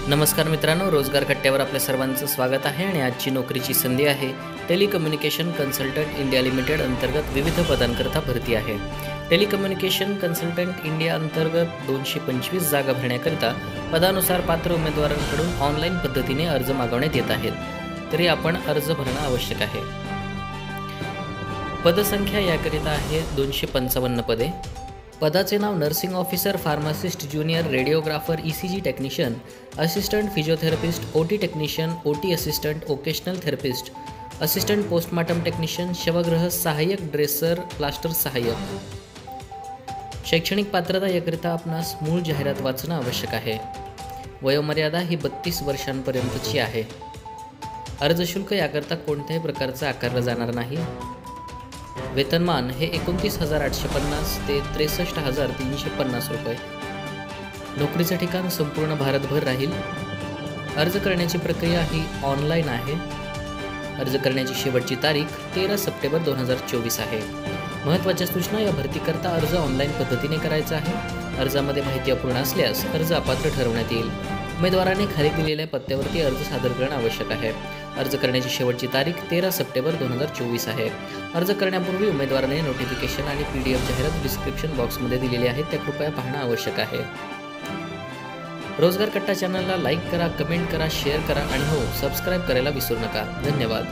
नमस्कार मित्रांनो, रोजगार कट्ट्यावर आपल्या सर्वांचं स्वागत आहे आणि आजची नोकरीची संधी आहे टेलिकम्युनिकेशन कन्सल्टंट इंडिया लिमिटेड अंतर्गत विविध पदांकरता भरती आहे। टेलिकम्युनिकेशन कन्सल्टंट इंडिया अंतर्गत 225 जागा भरण्याकरिता पदानुसार पात्र उमेदवारांकडून ऑनलाईन पद्धतीने अर्ज मागवण्यात येत आहेत, तरी आपण अर्ज भरणं आवश्यक आहे। पदसंख्या याकरिता आहे 255 पदे। पदाचे नाव nursing officer, pharmacist, junior radiographer, ECG technician, assistant physiotherapist, OT technician, OT assistant, occupational therapist, assistant postmortem technician, शवगृह सहाय्यक, ड्रेसर, प्लास्टर सहाय्यक। शैक्षणिक पात्रता याकरिता आपणास मूळ जाहिरात वाचणं आवश्यक आहे। वयोमर्यादा ही 32 वर्षांपर्यंतची आहे। अर्ज शुल्क याकरता कोणत्याही प्रकारचं आकारलं जाणार नाही। वेतनमान हे 29,850 ते 63,350 रुपये। नोकरीचं ठिकाण संपूर्ण भारतभर राहील। अर्ज करण्याची प्रक्रिया ही ऑनलाईन आहे। अर्ज करण्याची शेवटची तारीख 13 सप्टेंबर 2024 आहे। महत्त्वाच्या सूचना, या भरतीकरता अर्ज ऑनलाईन पद्धतीने करायचा आहे। अर्जामध्ये माहिती अपूर्ण असल्यास अर्ज अपात्र ठरवण्यात येईल। उमेदवाराने खाली दिलेल्या पत्त्यावरती अर्ज सादर करणं आवश्यक आहे। अर्ज करण्याची शेवटची तारीख 13 सप्टेंबर 2024 आहे। अर्ज करण्यापूर्वी उमेदवाराने नोटिफिकेशन आणि PDF जाहिरात डिस्क्रिप्शन बॉक्समध्ये दिलेली आहे, त्या कृपया पाहणं आवश्यक आहे। रोजगार कट्टा चॅनलला लाईक करा, कमेंट करा, शेअर करा आणि सबस्क्राईब करायला विसरू नका। धन्यवाद।